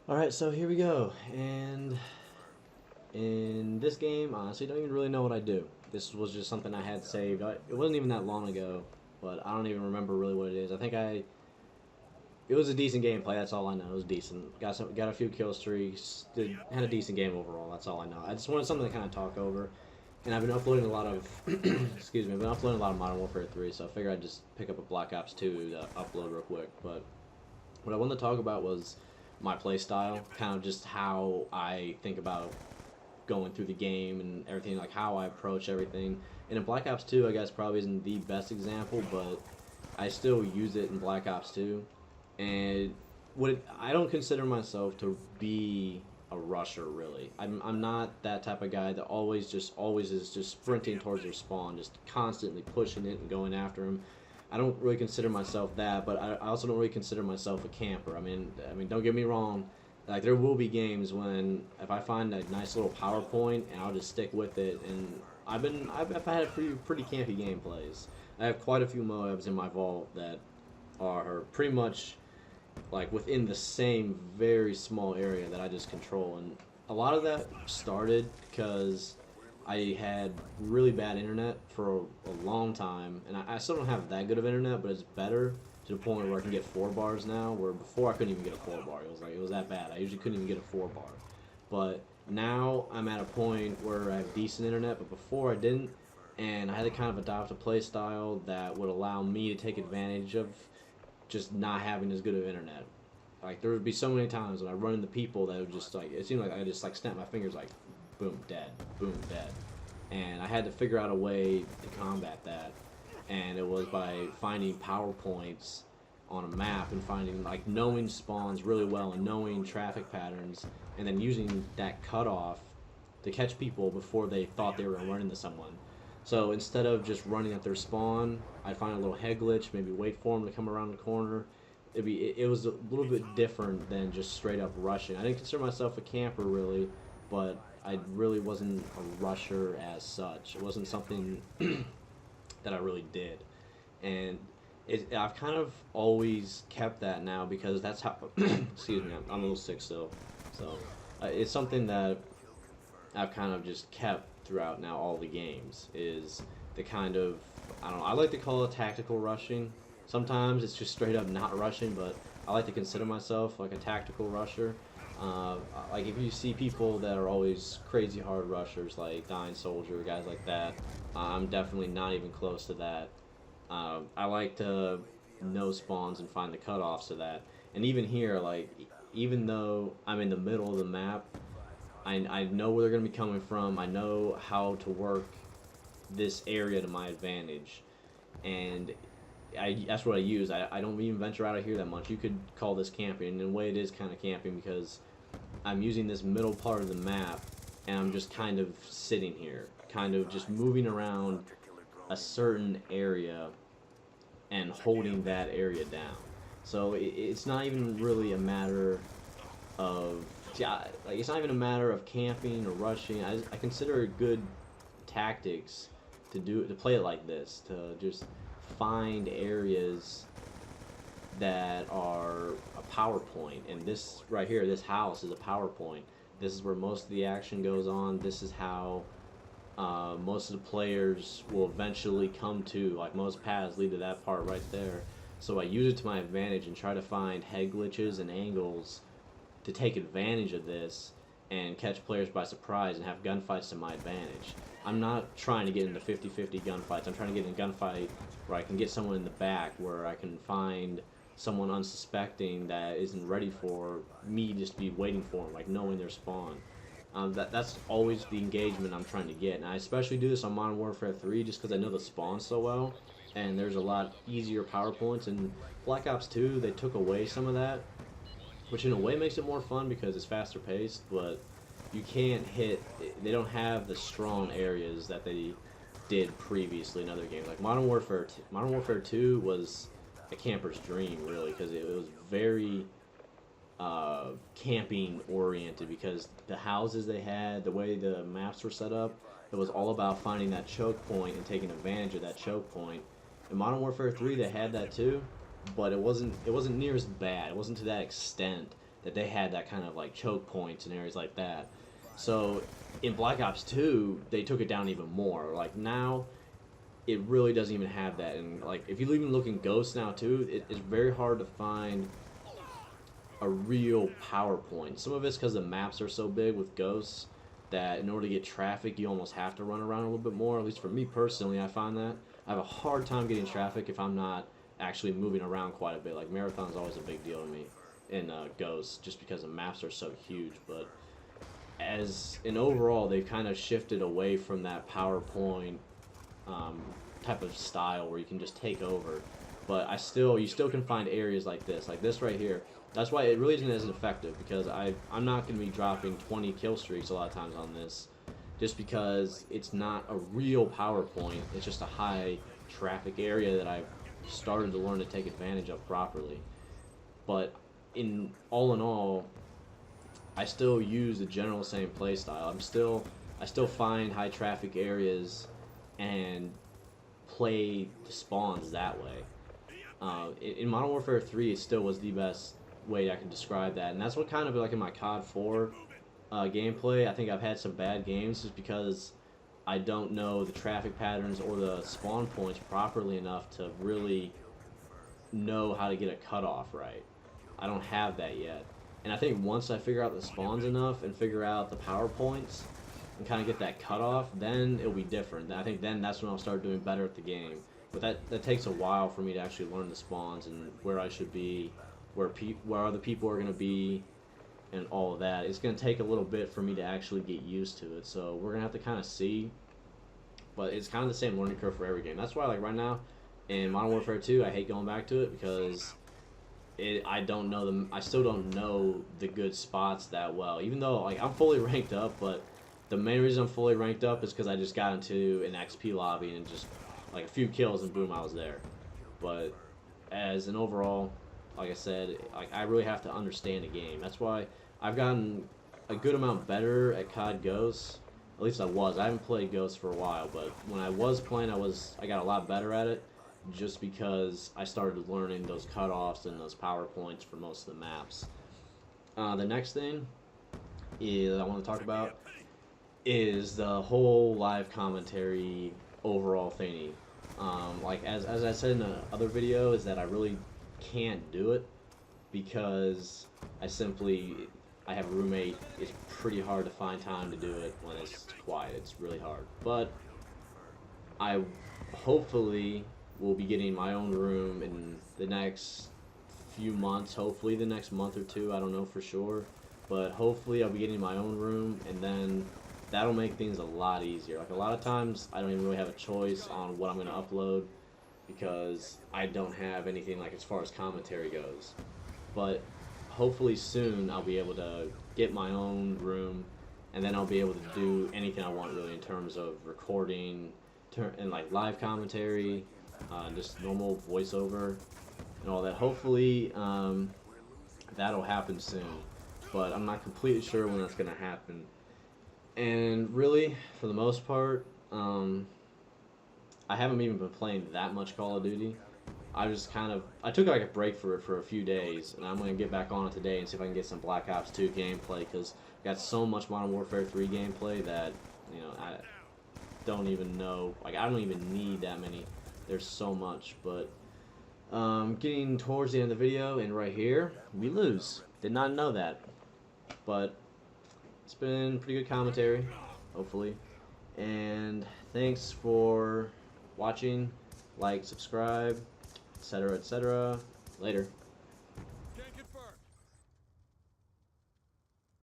Alright, so here we go. And in this game, honestly, I don't even really know what I do. This was just something I had saved. It wasn't even that long ago, but I don't even remember really what it is. I think it was a decent gameplay. That's all I know. It was decent. Got a few kill streaks. Had a decent game overall. That's all I know. I just wanted something to kind of talk over. And I've been uploading a lot of, excuse me, I've been uploading a lot of Modern Warfare 3, so I figured I'd just pick up a Black Ops 2 to upload real quick. But what I wanted to talk about was my play style, kind of just how I think about going through the game and everything, like how I approach everything. And in Black Ops 2, I guess probably isn't the best example, but I still use it in Black Ops 2. And I don't consider myself to be a rusher really. I'm not that type of guy that always is just sprinting towards their spawn, just constantly pushing it and going after them. I don't really consider myself that, but I also don't really consider myself a camper. I mean, don't get me wrong. Like there will be games when if I find a nice little PowerPoint and I'll just stick with it. And I've had pretty campy gameplays. I have quite a few Moabs in my vault that are pretty much like within the same very small area that I just control. And a lot of that started because I had really bad internet for a long time, and I still don't have that good of internet, but it's better to the point where I can get 4 bars now. Where before I couldn't even get a 4 bar. It was that bad. I usually couldn't even get a 4 bar, but now I'm at a point where I have decent internet, but before I didn't, and I had to kind of adopt a play style that would allow me to take advantage of just not having as good of internet. Like there would be so many times when I run into people that would just like it seemed like I just like snap my fingers like boom dead, and I had to figure out a way to combat that, and it was by finding PowerPoints on a map and finding like knowing spawns really well and knowing traffic patterns, and then using that cutoff to catch people before they thought they were going to run into someone. So instead of just running at their spawn, I'd find a little head glitch, maybe wait for them to come around the corner. It was a little bit different than just straight up rushing. I didn't consider myself a camper really, but I really wasn't a rusher as such. It wasn't something that I really did, and I've kind of always kept that now because that's how. Excuse me, I'm a little sick still, so it's something that I've kind of just kept throughout now all the games is the kind of I don't know. I like to call it tactical rushing. Sometimes it's just straight up not rushing, but I like to consider myself like a tactical rusher. Uh, like if you see people that are always crazy hard rushers, like Dying Soldier, guys like that, I'm definitely not even close to that. I like to know spawns and find the cutoffs of that. And even here, like even though I'm in the middle of the map, I know where they're going to be coming from. I know how to work this area to my advantage, and that's what I use. I don't even venture out of here that much. You could call this camping, and in a way it is kind of camping because I'm using this middle part of the map, and I'm just kind of sitting here, kind of just moving around a certain area and holding that area down. So it's not even really a matter of yeah, like it's not even a matter of camping or rushing. I consider it good tactics to play it like this, to just find areas that are a PowerPoint. And this right here, this house is a PowerPoint. This is where most of the action goes on. This is how most of the players will eventually come to. Like most paths lead to that part right there. So I use it to my advantage and try to find head glitches and angles to take advantage of this and catch players by surprise and have gunfights to my advantage. I'm not trying to get into 50-50 gunfights. I'm trying to get in a gunfight where I can get someone in the back, where I can find someone unsuspecting that isn't ready for me just to be waiting for them, like knowing their spawn. That's always the engagement I'm trying to get. And I especially do this on Modern Warfare 3 just because I know the spawn so well, and there's a lot easier PowerPoints. And Black Ops 2, they took away some of that, which in a way makes it more fun because it's faster paced, but you can't hit, they don't have the strong areas that they did previously in other games. Like Modern Warfare 2 was a camper's dream really because it was very camping oriented because the houses they had, the way the maps were set up, it was all about finding that choke point and taking advantage of that choke point. In Modern Warfare 3 they had that too, but it wasn't near as bad. It wasn't to that extent that they had that kind of like choke points and areas like that. So in Black Ops 2, they took it down even more. Like now, it really doesn't even have that. And like if you even look in Ghosts now too, it's very hard to find a real power point. Some of it's because the maps are so big with Ghosts that in order to get traffic, you almost have to run around a little bit more. At least for me personally, I find that I have a hard time getting traffic if I'm not actually moving around quite a bit. Like Marathon's always a big deal to me in Ghosts, just because the maps are so huge. But as in overall, they've kind of shifted away from that PowerPoint type of style where you can just take over. But you still can find areas like this right here. That's why it really isn't as effective, because I'm not going to be dropping 20 kill streaks a lot of times on this, just because it's not a real PowerPoint. It's just a high traffic area that I've started to learn to take advantage of properly. But in all, I still use the general same playstyle. I still find high traffic areas and play the spawns that way. In Modern Warfare 3, it still was the best way I can describe that, and that's what kind of like in my COD 4 gameplay, I think I've had some bad games just because I don't know the traffic patterns or the spawn points properly enough to really know how to get a cutoff right. I don't have that yet. And I think once I figure out the spawns enough and figure out the power points and kind of get that cutoff, then it'll be different. I think then that's when I'll start doing better at the game. But that takes a while for me to actually learn the spawns and where I should be, where other people are going to be, and all of that. It's going to take a little bit for me to actually get used to it. So we're going to have to kind of see. But it's kind of the same learning curve for every game. That's why, like right now, in Modern Warfare 2, I hate going back to it because I still don't know the good spots that well. Even though like I'm fully ranked up, but the main reason I'm fully ranked up is because I just got into an XP lobby and just like a few kills and boom, I was there. But as an overall, like I said, like I really have to understand the game. That's why I've gotten a good amount better at COD Ghosts. At least I was. I haven't played Ghosts for a while, but when I was playing, I got a lot better at it, just because I started learning those cutoffs and those power points for most of the maps. The next thing I want to talk about is the whole live commentary overall thingy. Like as I said in the other video, is that I really can't do it because I have a roommate. It's pretty hard to find time to do it when it's quiet. It's really hard. But I hopefully will be getting my own room in the next few months. Hopefully the next month or two. I don't know for sure. But hopefully I'll be getting my own room, and then that'll make things a lot easier. Like a lot of times I don't even really have a choice on what I'm going to upload because I don't have anything like as far as commentary goes. But hopefully soon I'll be able to get my own room, and then I'll be able to do anything I want really in terms of recording and like live commentary, just normal voiceover and all that. Hopefully that'll happen soon, but I'm not completely sure when that's going to happen. And really, for the most part, I haven't even been playing that much Call of Duty. I took like a break for it for a few days, and I'm going to get back on it today and see if I can get some Black Ops 2 gameplay, because I got so much Modern Warfare 3 gameplay that, you know, I don't even know, like I don't even need that many. There's so much. But getting towards the end of the video, and right here, we lose. Did not know that. But it's been pretty good commentary, hopefully. And thanks for watching. Like, subscribe, etc., etc. Later.